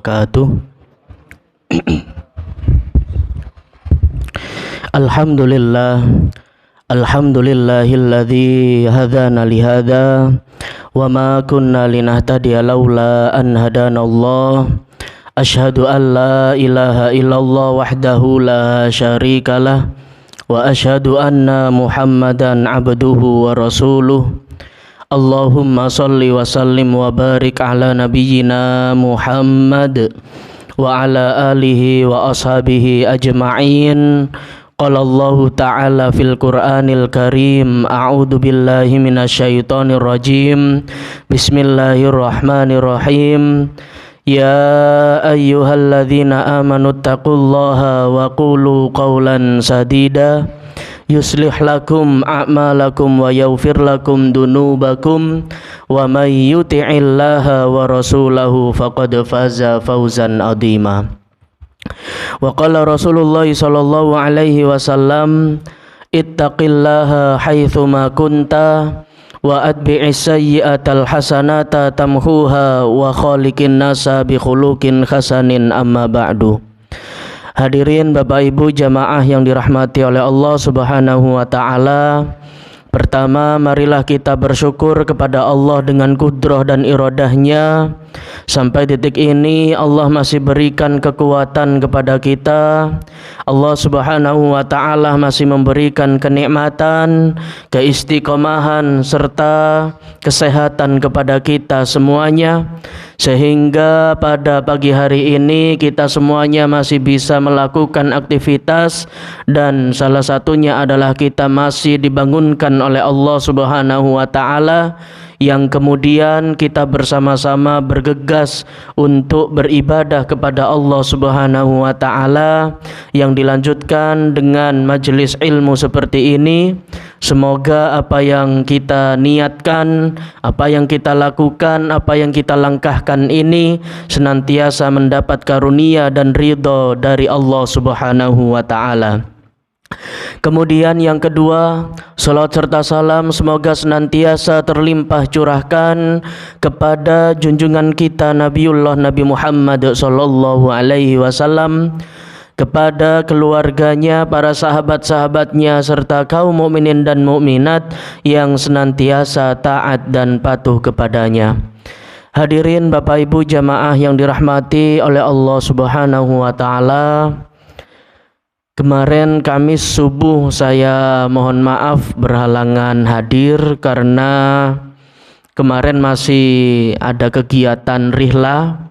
wabarakatuh. Alhamdulillahilladzi hadana lihada wa ma kunna linahtadiya laula an hadanallah. Asyhadu an la ilaha illallah wahdahu la syarikalah wa asyhadu anna Muhammadan abduhu wa rasuluh. Allahumma salli wa sallim wa barik ala nabiyyina Muhammad wa ala alihi wa ashabihi ajma'in. Qala Allah ta'ala fil Qur'anil Karim, a'udzu billahi minasyaitonir rajim. Bismillahirrahmanirrahim. Ya ayyuhalladzina amanu taqullaha wa qulu qawlan sadida yuslih lakum a'malakum wa yaghfir lakum dunubakum wa may yuti'illaha wa rasulahu faqad faza fawzan adhima. Wa qala Rasulullah sallallahu alaihi wasallam, ittaqillaha haitsu ma kunta wa atbi'is sayyi'atal hasanata tamhuha wa khaliqin nasa bi khuluqin hasanin, amma ba'du. Hadirin Bapak Ibu jamaah yang dirahmati oleh Allah Subhanahu wa taala. Pertama, marilah kita bersyukur kepada Allah dengan kudrah dan iradahnya. Sampai titik ini Allah masih berikan kekuatan kepada kita. Allah Subhanahu wa taala masih memberikan kenikmatan, keistiqomahan serta kesehatan kepada kita semuanya, sehingga pada pagi hari ini kita semuanya masih bisa melakukan aktivitas, dan salah satunya adalah kita masih dibangunkan oleh Allah Subhanahu wa taala, yang kemudian kita bersama-sama bergegas untuk beribadah kepada Allah Subhanahu wa taala, yang dilanjutkan dengan majelis ilmu seperti ini. Semoga apa yang kita niatkan, apa yang kita lakukan, apa yang kita langkahkan ini senantiasa mendapat karunia dan ridho dari Allah Subhanahu wa taala. Kemudian yang kedua, salat serta salam semoga senantiasa terlimpah curahkan kepada junjungan kita Nabiullah Nabi Muhammad sallallahu alaihi wasallam, kepada keluarganya, para sahabat-sahabatnya serta kaum mukminin dan mukminat yang senantiasa taat dan patuh kepadanya. Hadirin Bapak Ibu jamaah yang dirahmati oleh Allah Subhanahu wa taala. Kemarin Kamis subuh saya mohon maaf berhalangan hadir karena kemarin masih ada kegiatan rihla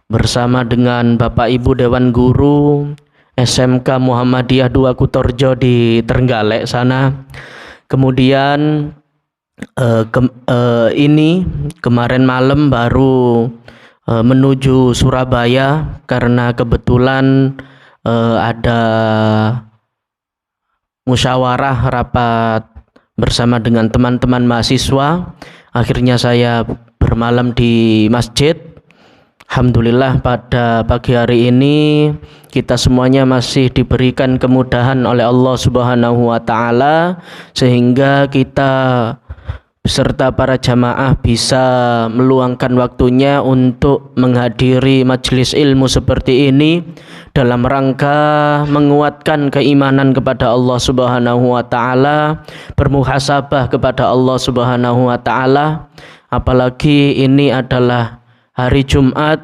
bersama dengan Bapak Ibu Dewan Guru SMK Muhammadiyah 2 Kutorjo di Trenggalek sana. Kemudian ini kemarin malam baru menuju Surabaya karena kebetulan ada musyawarah rapat bersama dengan teman-teman mahasiswa. Akhirnya saya bermalam di masjid. Alhamdulillah pada pagi hari ini kita semuanya masih diberikan kemudahan oleh Allah Subhanahu wa taala, sehingga kita beserta para jamaah bisa meluangkan waktunya untuk menghadiri majelis ilmu seperti ini dalam rangka menguatkan keimanan kepada Allah Subhanahu wa taala, bermuhasabah kepada Allah Subhanahu wa taala. Apalagi ini adalah hari Jumat,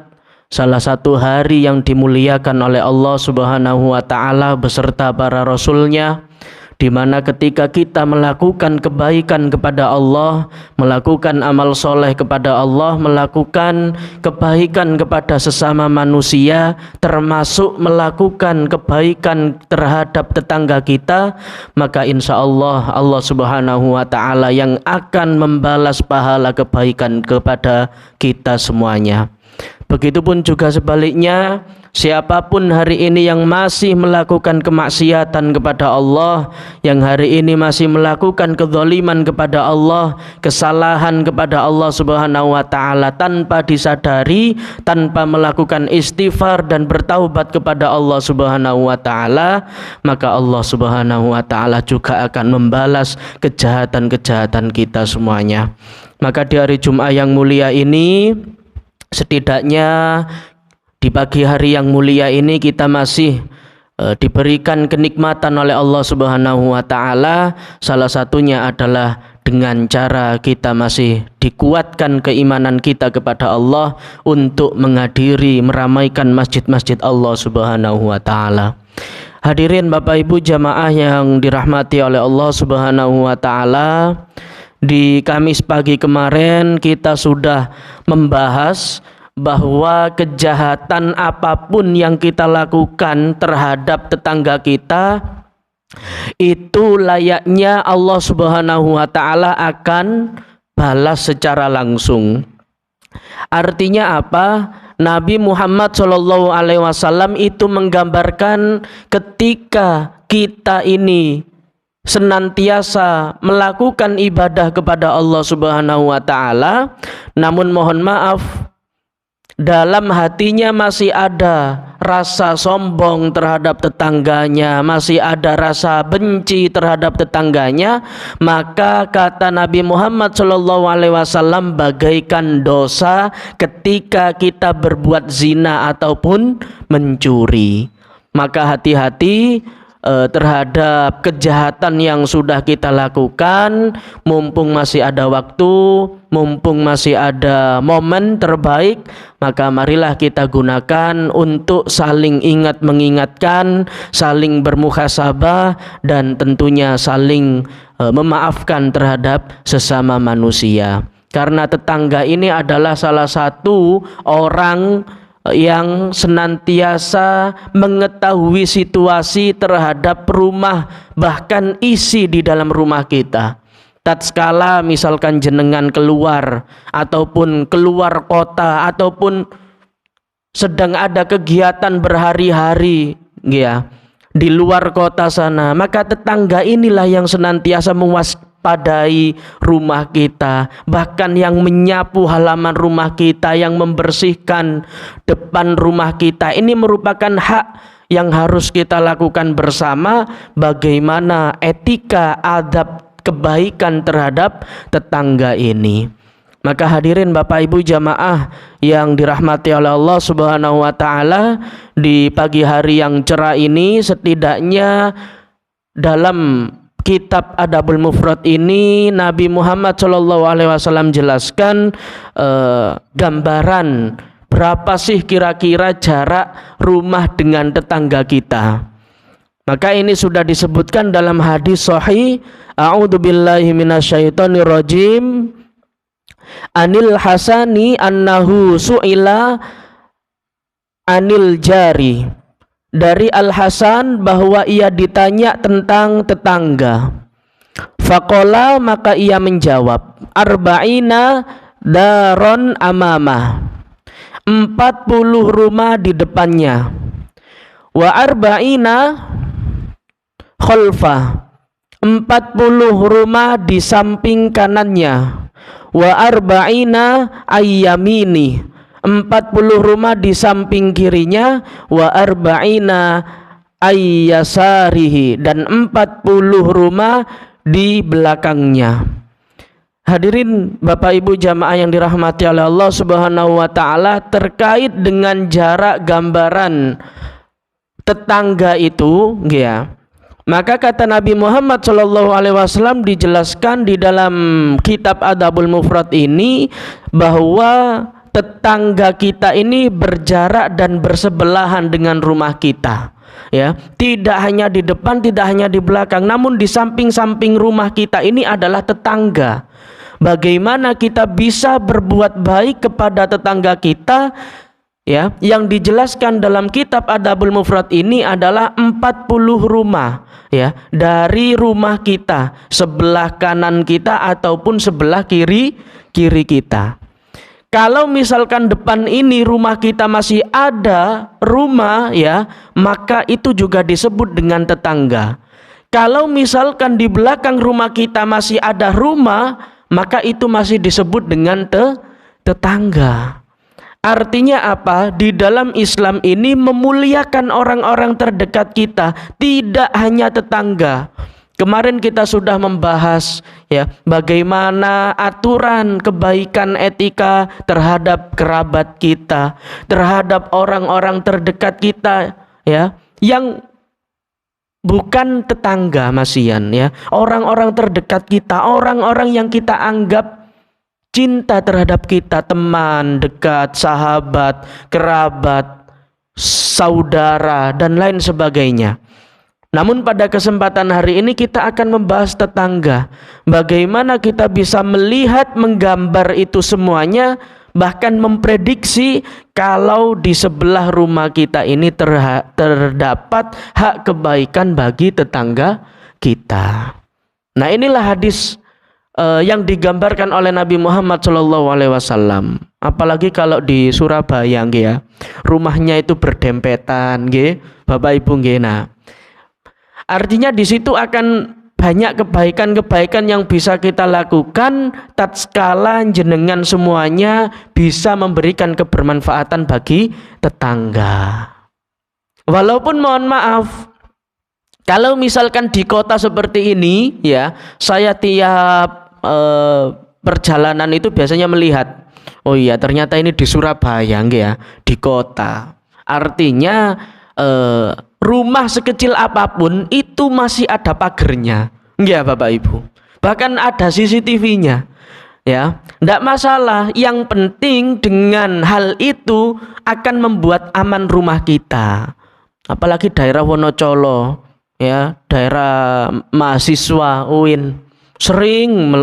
salah satu hari yang dimuliakan oleh Allah Subhanahu wa taala beserta para rasulnya, di mana ketika kita melakukan kebaikan kepada Allah, melakukan amal soleh kepada Allah, melakukan kebaikan kepada sesama manusia, termasuk melakukan kebaikan terhadap tetangga kita, maka insya Allah Allah Subhanahu wa ta'ala yang akan membalas pahala kebaikan kepada kita semuanya. Begitupun juga sebaliknya, siapapun hari ini yang masih melakukan kemaksiatan kepada Allah, yang hari ini masih melakukan kezaliman kepada Allah, kesalahan kepada Allah Subhanahu wa taala tanpa disadari, tanpa melakukan istighfar dan bertaubat kepada Allah Subhanahu wa taala, maka Allah Subhanahu wa taala juga akan membalas kejahatan-kejahatan kita semuanya. Maka di hari Jumat yang mulia ini, setidaknya Di pagi hari yang mulia ini kita masih diberikan kenikmatan oleh Allah Subhanahu wa taala. Salah satunya adalah dengan cara kita masih dikuatkan keimanan kita kepada Allah untuk menghadiri meramaikan masjid-masjid Allah Subhanahu wa taala. Hadirin Bapak Ibu jamaah yang dirahmati oleh Allah Subhanahu wa taala, di Kamis pagi kemarin kita sudah membahas bahwa kejahatan apapun yang kita lakukan terhadap tetangga kita itu layaknya Allah Subhanahu wa taala akan balas secara langsung. Artinya apa? Nabi Muhammad SAW itu menggambarkan ketika kita ini senantiasa melakukan ibadah kepada Allah Subhanahu wa taala, namun mohon maaf dalam hatinya masih ada rasa sombong terhadap tetangganya, masih ada rasa benci terhadap tetangganya, maka kata Nabi Muhammad SAW bagaikan dosa ketika kita berbuat zina ataupun mencuri. Maka hati-hati terhadap kejahatan yang sudah kita lakukan, mumpung masih ada waktu, mumpung masih ada momen terbaik, maka marilah kita gunakan untuk saling ingat mengingatkan, saling bermuhasabah, dan tentunya saling memaafkan terhadap sesama manusia. Karena tetangga ini adalah salah satu orang yang senantiasa mengetahui situasi terhadap rumah, bahkan isi di dalam rumah kita. Tatkala misalkan jenengan keluar ataupun keluar kota ataupun sedang ada kegiatan berhari-hari ya di luar kota sana, maka tetangga inilah yang senantiasa mewaspadai rumah kita, bahkan yang menyapu halaman rumah kita, yang membersihkan depan rumah kita. Ini merupakan hak yang harus kita lakukan bersama. Bagaimana etika, adab, kebaikan terhadap tetangga ini. Maka hadirin Bapak Ibu jamaah yang dirahmati oleh Allah Subhanahu wa taala, di pagi hari yang cerah ini setidaknya dalam kitab Adabul Mufrad ini Nabi Muhammad SAW jelaskan gambaran berapa sih kira-kira jarak rumah dengan tetangga kita. Maka ini sudah disebutkan dalam hadis sahih, a'udzubillahi minasyaitonirrajim, anil Hasani annahu su'ila anil jari. Dari Al Hasan bahwa ia ditanya tentang tetangga. Faqala, maka ia menjawab, arba'ina daron amamah, 40 rumah di depannya. Wa arba'ina khalfah, 40 rumah di samping kanannya. Wa arba'ina ayyamini, 40 rumah di samping kirinya. Wa arba'ina ayyasarihi, dan 40 rumah di belakangnya. Hadirin Bapak Ibu jamaah yang dirahmati oleh Allah Subhanahu wa taala, terkait dengan jarak gambaran tetangga itu ya, maka kata Nabi Muhammad SAW dijelaskan di dalam kitab Adabul Mufrad ini bahwa tetangga kita ini berjarak dan bersebelahan dengan rumah kita ya, tidak hanya di depan, tidak hanya di belakang, namun di samping-samping rumah kita ini adalah tetangga. Bagaimana kita bisa berbuat baik kepada tetangga kita ya, yang dijelaskan dalam kitab Adabul Mufrad ini adalah 40 rumah ya, dari rumah kita, sebelah kanan kita ataupun sebelah kiri kita. Kalau misalkan depan ini rumah kita masih ada rumah ya, maka itu juga disebut dengan tetangga. Kalau misalkan di belakang rumah kita masih ada rumah, maka itu masih disebut dengan tetangga. Artinya apa? Di dalam Islam ini memuliakan orang-orang terdekat kita, tidak hanya tetangga. Kemarin kita sudah membahas ya bagaimana aturan kebaikan etika terhadap kerabat kita, terhadap orang-orang terdekat kita ya, yang bukan tetangga masian ya, orang-orang terdekat kita, orang-orang yang kita anggap cinta terhadap kita, teman dekat, sahabat, kerabat, saudara dan lain sebagainya. Namun pada kesempatan hari ini kita akan membahas tetangga. Bagaimana kita bisa melihat, menggambar itu semuanya, bahkan memprediksi kalau di sebelah rumah kita ini terdapat hak kebaikan bagi tetangga kita. Nah, inilah hadis yang digambarkan oleh Nabi Muhammad SAW. Apalagi kalau di Surabaya, ya, rumahnya itu berdempetan, Bapak Ibu, nah. Artinya di situ akan banyak kebaikan-kebaikan yang bisa kita lakukan tatkala jenengan semuanya bisa memberikan kebermanfaatan bagi tetangga. Walaupun mohon maaf, kalau misalkan di kota seperti ini ya, saya tiap perjalanan itu biasanya melihat, oh iya ternyata ini di Surabaya, ya, di kota. Artinya rumah sekecil apapun itu masih ada pagernya, ya Bapak Ibu. Bahkan ada CCTV-nya, ya. Tidak masalah. Yang penting dengan hal itu akan membuat aman rumah kita. Apalagi daerah Wonocolo, ya, daerah mahasiswa UIN sering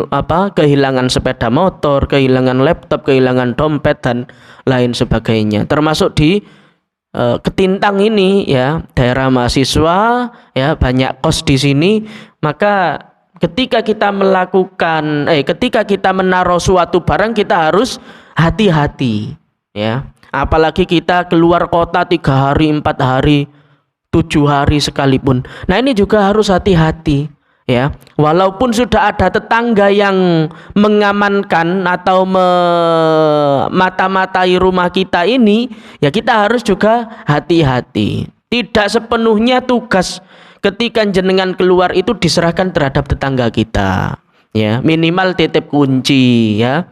kehilangan sepeda motor, kehilangan laptop, kehilangan dompet dan lain sebagainya. Termasuk di Ketintang ini ya, daerah mahasiswa ya, banyak kos di sini. Maka ketika kita ketika kita menaruh suatu barang, kita harus hati-hati ya. Apalagi kita keluar kota 3 hari, 4 hari, 7 hari sekalipun. Nah, ini juga harus hati-hati ya. Walaupun sudah ada tetangga yang mengamankan atau mata-matai rumah kita ini, ya kita harus juga hati-hati. Tidak sepenuhnya tugas ketika jenengan keluar itu diserahkan terhadap tetangga kita. Ya, minimal titip kunci ya.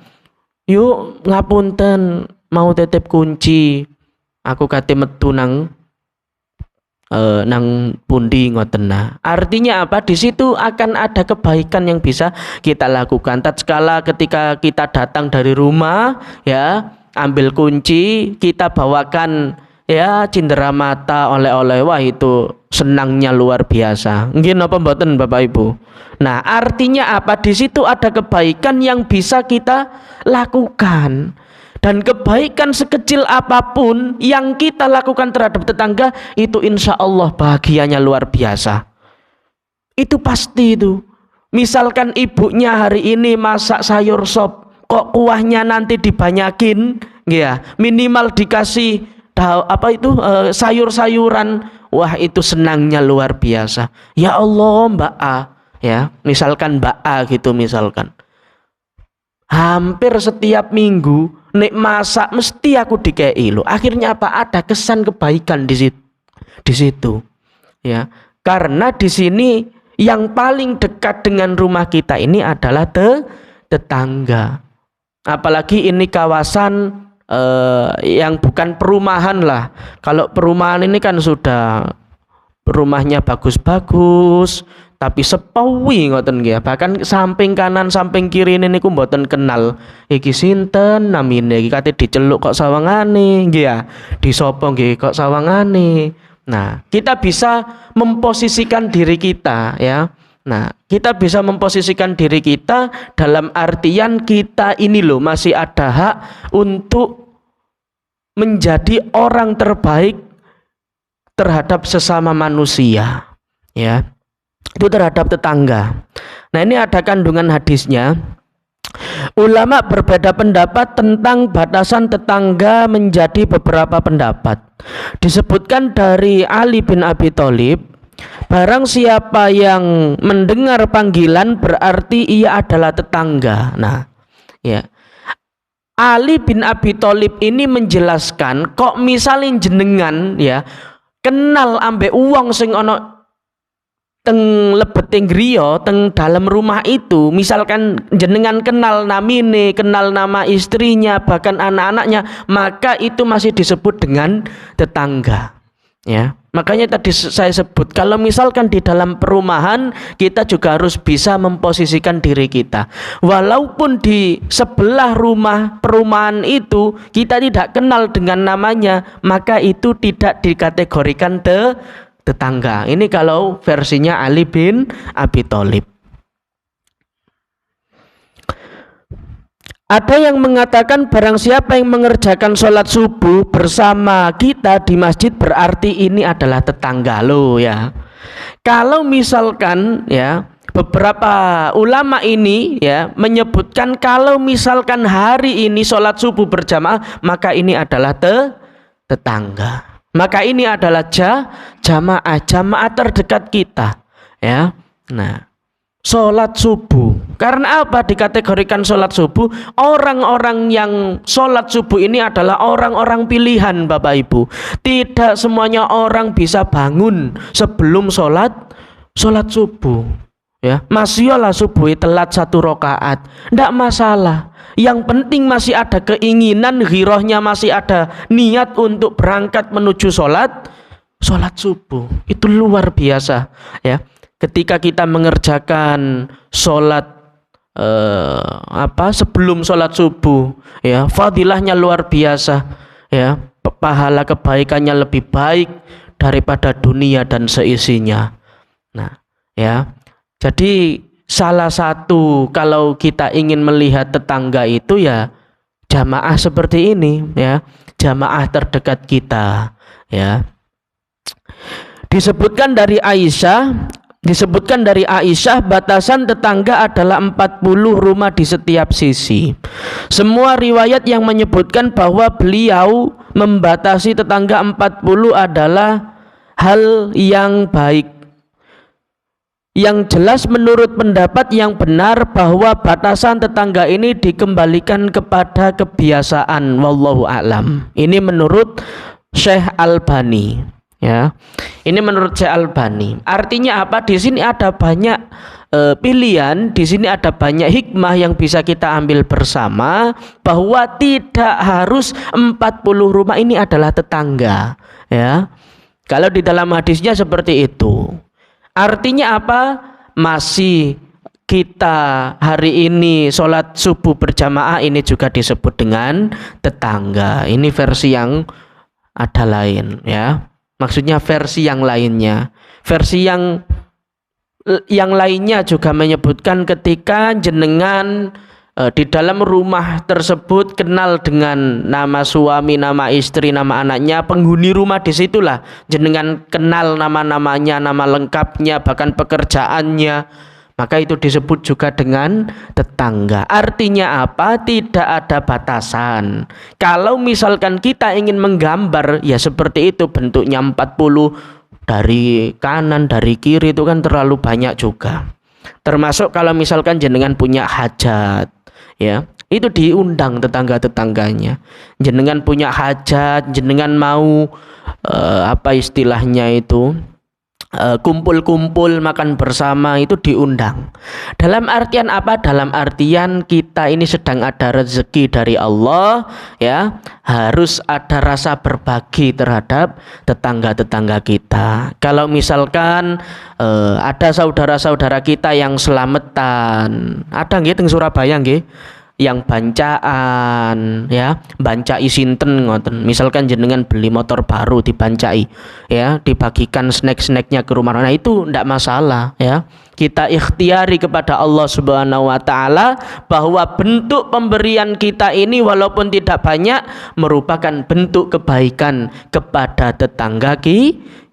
Yuk ngapunten mau titip kunci. Aku kate metu nang pundi ngoten. Artinya apa? Di situ akan ada kebaikan yang bisa kita lakukan. Tatkala ketika kita datang dari rumah ya, ambil kunci, kita bawakan ya cenderamata, oleh-oleh. Wah, itu senangnya luar biasa. Nggih napa mboten Bapak Ibu? Nah, artinya apa? Di situ ada kebaikan yang bisa kita lakukan. Dan kebaikan sekecil apapun yang kita lakukan terhadap tetangga, itu insya Allah bahagianya luar biasa. Itu pasti itu. Misalkan ibunya hari ini masak sayur sop, kok kuahnya nanti dibanyakin, ya minimal dikasih sayur-sayuran, wah itu senangnya luar biasa. Ya Allah Mbak A, ya misalkan Mbak A gitu misalkan. Hampir setiap minggu nek masak mesti aku dikei lo. Akhirnya apa? Ada kesan kebaikan di situ. Ya, karena di sini yang paling dekat dengan rumah kita ini adalah tetangga. Apalagi ini kawasan yang bukan perumahan lah. Kalau perumahan ini kan sudah rumahnya bagus-bagus, tapi sepawi ngoten nggih. Bahkan samping kanan samping kiri niku mboten kenal iki sinten namine, iki kate diceluk kok sawangane nggih ya, disopo nggih kok sawangane. Nah, kita bisa memposisikan diri kita ya. Nah, kita bisa memposisikan diri kita dalam artian kita ini loh masih ada hak untuk menjadi orang terbaik terhadap sesama manusia ya. Itu terhadap tetangga. Nah, ini ada kandungan hadisnya. Ulama berbeda pendapat tentang batasan tetangga menjadi beberapa pendapat. Disebutkan dari Ali bin Abi Thalib, barang siapa yang mendengar panggilan berarti ia adalah tetangga. Nah, ya. Ali bin Abi Thalib ini menjelaskan, kok misalnya jenengan ya kenal ambek uang sing ono teng lebeting griya teng dalam rumah itu, misalkan jenengan kenal namine, kenal nama istrinya, bahkan anak-anaknya, maka itu masih disebut dengan tetangga. Ya, makanya tadi saya sebut kalau misalkan di dalam perumahan kita juga harus bisa memposisikan diri kita. Walaupun di sebelah rumah perumahan itu kita tidak kenal dengan namanya, maka itu tidak dikategorikan tetangga. Ini kalau versinya Ali bin Abi Thalib. Ada yang mengatakan barang siapa yang mengerjakan sholat subuh bersama kita di masjid berarti ini adalah tetangga lo ya. Kalau misalkan ya beberapa ulama ini ya menyebutkan kalau misalkan hari ini sholat subuh berjamaah maka ini adalah tetangga. Maka ini adalah jamaah terdekat kita ya. Nah, sholat subuh. Karena apa dikategorikan sholat subuh? Orang-orang yang sholat subuh ini adalah orang-orang pilihan Bapak Ibu. Tidak semuanya orang bisa bangun sebelum sholat subuh. Ya, masyaAllah subuh telat 1 rakaat, tidak masalah. Yang penting masih ada keinginan, ghirohnya masih ada niat untuk berangkat menuju sholat subuh. Itu luar biasa ya. Ketika kita mengerjakan sholat sebelum sholat subuh ya, fadilahnya luar biasa ya, pahala kebaikannya lebih baik daripada dunia dan seisinya. Nah ya, jadi salah satu kalau kita ingin melihat tetangga itu ya jamaah seperti ini ya, jamaah terdekat kita ya. Disebutkan dari Aisyah batasan tetangga adalah 40 rumah di setiap sisi. Semua riwayat yang menyebutkan bahwa beliau membatasi tetangga 40 adalah hal yang baik. Yang jelas menurut pendapat yang benar bahwa batasan tetangga ini dikembalikan kepada kebiasaan. Wallahu a'lam. Ini menurut Syekh Albani. Ya, ini menurut Syekh Albani. Artinya apa? Di sini ada banyak pilihan, di sini ada banyak hikmah yang bisa kita ambil bersama, bahwa tidak harus 40 rumah ini adalah tetangga. Ya, kalau di dalam hadisnya seperti itu. Artinya apa? Masih kita hari ini sholat subuh berjamaah ini juga disebut dengan tetangga. Ini versi yang ada lain ya. Maksudnya versi yang lainnya. Versi yang lainnya juga menyebutkan ketika jenengan di dalam rumah tersebut kenal dengan nama suami, nama istri, nama anaknya, penghuni rumah, disitulah jenengan kenal nama-namanya, nama lengkapnya, bahkan pekerjaannya, maka itu disebut juga dengan tetangga. Artinya apa? Tidak ada batasan. Kalau misalkan kita ingin menggambar ya seperti itu, bentuknya 40 dari kanan, dari kiri, itu kan terlalu banyak juga. Termasuk kalau misalkan jenengan punya hajat ya, itu diundang tetangga-tetangganya. Jenengan punya hajat, jenengan mau apa istilahnya itu, kumpul-kumpul makan bersama, itu diundang. Dalam artian apa? Dalam artian kita ini sedang ada rezeki dari Allah ya, harus ada rasa berbagi terhadap tetangga-tetangga kita. Kalau misalkan ada saudara-saudara kita yang selamatan, ada nggih teng Surabaya nggih, yang bancaan ya, bancai sinten ngoten. Misalkan jenengan beli motor baru dibancai ya, dibagikan snack-snacknya ke rumah. Nah itu tidak masalah ya. Kita ikhtiari kepada Allah Subhanahu wa taala bahwa bentuk pemberian kita ini walaupun tidak banyak merupakan bentuk kebaikan kepada tetangga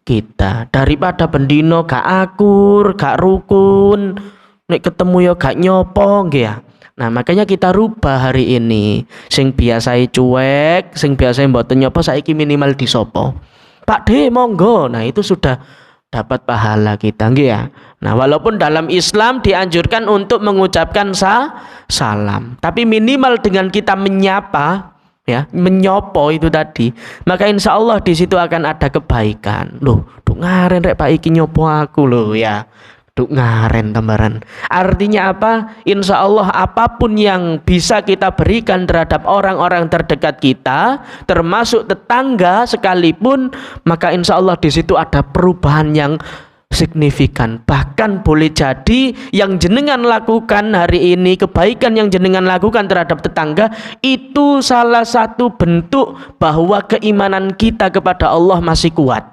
kita, daripada bendino gak akur, gak rukun, nek ketemu ya gak nyopo nggih ya. Nah makanya kita rubah hari ini, sing biasai cuek, sing biasai mboten nyopo, saiki minimal disopo. Pak D monggo. Nah itu sudah dapat pahala kita nggih ya. Nah walaupun dalam Islam dianjurkan untuk mengucapkan salam, tapi minimal dengan kita menyapa ya, menyopo itu tadi, maka insya Allah di situ akan ada kebaikan. Loh duk ngaren rek Pak iki nyopo aku lho ya. Duk ngaren tambaran. Artinya apa? Insya Allah apapun yang bisa kita berikan terhadap orang-orang terdekat kita, termasuk tetangga sekalipun, maka insya Allah di situ ada perubahan yang signifikan. Bahkan boleh jadi yang jenengan lakukan hari ini, kebaikan yang jenengan lakukan terhadap tetangga, itu salah satu bentuk bahwa keimanan kita kepada Allah masih kuat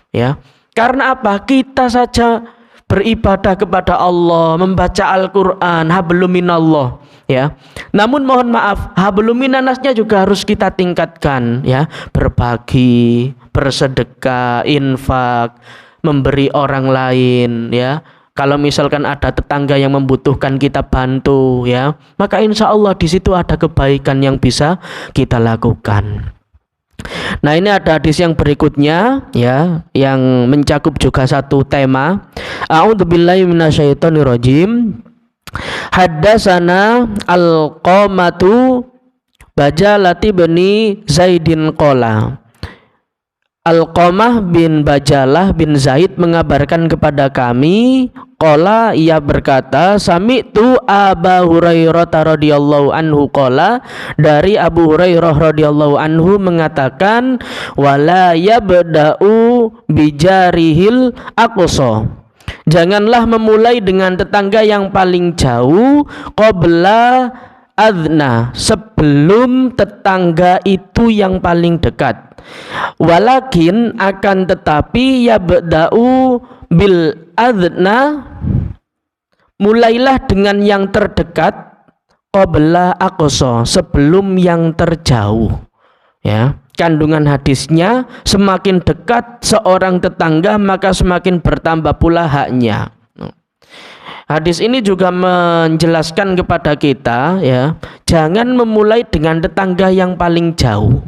ya. Karena apa? Kita saja beribadah kepada Allah, membaca Al-Quran, hablum minallah ya. Namun mohon maaf, hablum minannasnya juga harus kita tingkatkan ya. Berbagi, bersedekah, infak, memberi orang lain ya. Kalau misalkan ada tetangga yang membutuhkan, kita bantu ya. Maka insya Allah di situ ada kebaikan yang bisa kita lakukan. Nah, ini ada hadis yang berikutnya ya, yang mencakup juga satu tema. A'udzubillahi minasyaitonirrajim. Haddatsana Al-Qamatu Bajalati bani Zaidin qala. Al-Qamah bin Bajalah bin Zaid mengabarkan kepada kami, qala, ia berkata, sami'tu Aba Hurairah radhiyallahu anhu qala, dari Abu Hurairah radhiyallahu anhu mengatakan, wala yabda'u bijarihil aqsa, janganlah memulai dengan tetangga yang paling jauh, qabla adna, sebelum tetangga itu yang paling dekat. Walakin, akan tetapi, yabda'u bil adna, mulailah dengan yang terdekat, qabla aqsa, sebelum yang terjauh ya. Kandungan hadisnya, semakin dekat seorang tetangga maka semakin bertambah pula haknya. Hadis ini juga menjelaskan kepada kita ya, jangan memulai dengan tetangga yang paling jauh.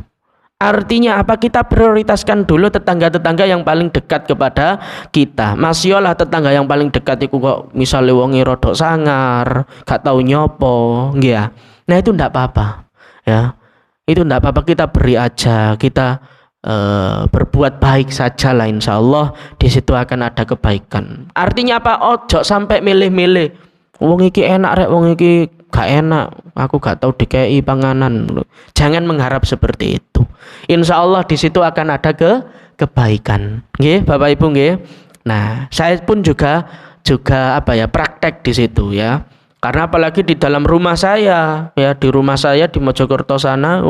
Artinya apa? Kita prioritaskan dulu tetangga-tetangga yang paling dekat kepada kita. Masyolah tetangga yang paling dekat itu kok misalnya wonge rodok sangar, gak tahu nyopo, ya. Nah itu ndak apa-apa, ya. Itu ndak apa-apa, kita beri aja, kita berbuat baik saja lah, insya Allah di situ akan ada kebaikan. Artinya apa? Ojo sampai milih-milih. Wong iki enak rek, wong iki gak enak, aku gak tahu dikei panganan. Jangan mengharap seperti itu. Insya Allah di situ akan ada kebaikan. Nggih, Bapak Ibu nggih. Nah, saya pun juga apa ya, praktek di situ ya. Karena apalagi di dalam rumah saya ya, di rumah saya di Mojokerto sana,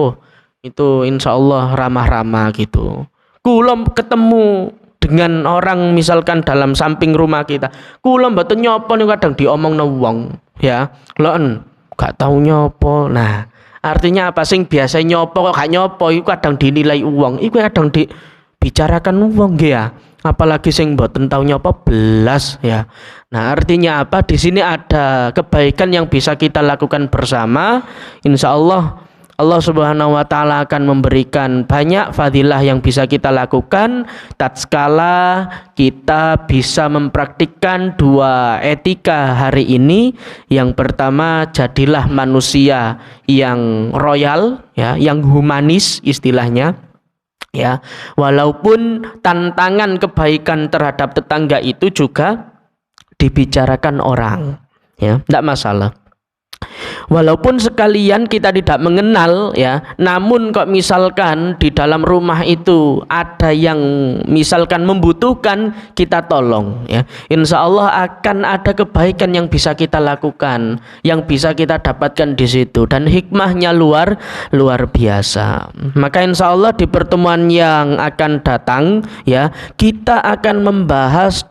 itu insya Allah ramah-ramah gitu. Kula ketemu dengan orang misalkan dalam samping rumah kita, kula mboten nyopo niku kadang diomongno wong ya. Loen gak tahu nyopo. Nah, artinya apa? Sing biasa nyopo kok gak nyopo iku kadang dinilai wong, iku kadang dibicarakan wong ya. Apalagi sing mboten tahu nyopo belas ya. Nah, artinya apa? Di sini ada kebaikan yang bisa kita lakukan bersama. Insya Allah Allah Subhanahu wa Ta'ala akan memberikan banyak fadilah yang bisa kita lakukan tatkala kita bisa mempraktikkan dua etika hari ini. Yang pertama, jadilah manusia yang royal ya, yang humanis istilahnya ya. Walaupun tantangan kebaikan terhadap tetangga itu juga dibicarakan orang ya, tidak masalah. Walaupun sekalian kita tidak mengenal ya, namun kok misalkan di dalam rumah itu ada yang misalkan membutuhkan, kita tolong ya. Insya Allah akan ada kebaikan yang bisa kita lakukan, yang bisa kita dapatkan di situ, dan hikmahnya luar biasa. Maka insya Allah di pertemuan yang akan datang ya, kita akan membahas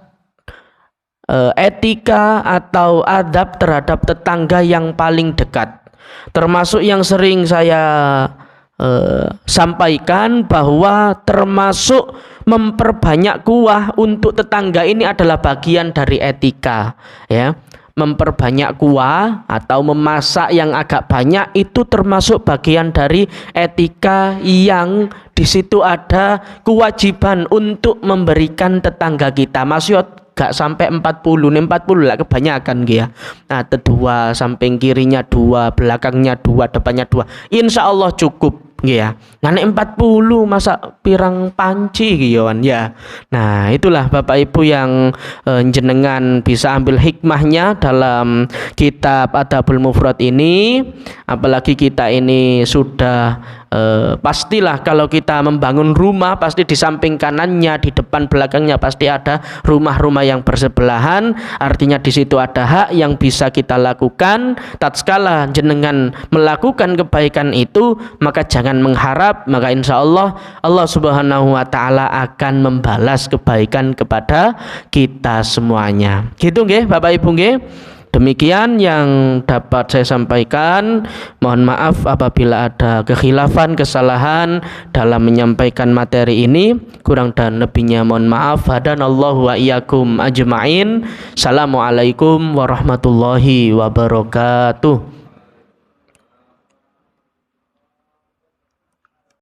etika atau adab terhadap tetangga yang paling dekat. Termasuk yang sering saya sampaikan bahwa termasuk memperbanyak kuah untuk tetangga ini adalah bagian dari etika ya. Memperbanyak kuah atau memasak yang agak banyak itu termasuk bagian dari etika yang di situ ada kewajiban untuk memberikan tetangga kita. Maksud gak sampai 40 lah kebanyakan ya. Nah, dua, samping kirinya dua, belakangnya dua, depannya dua. Insya Allah cukup nggih ya. Nah nek 40 masa pirang panci iki ya. Nah, itulah Bapak Ibu yang jenengan bisa ambil hikmahnya dalam kitab Adabul Mufrad ini. Apalagi kita ini sudah pastilah kalau kita membangun rumah pasti di samping kanannya, di depan belakangnya pasti ada rumah-rumah yang bersebelahan. Artinya di situ ada hak yang bisa kita lakukan. Tatkala jenengan melakukan kebaikan itu, maka jangan mengharap, maka insya Allah Allah Subhanahu wa Ta'ala akan membalas kebaikan kepada kita semuanya. Gitu nggih Bapak Ibu nggih. Demikian yang dapat saya sampaikan. Mohon maaf apabila ada kekhilafan, kesalahan dalam menyampaikan materi ini. Kurang dan lebihnya mohon maaf. Hadanallahu wa iyyakum ajma'in. Assalamualaikum warahmatullahi wabarakatuh.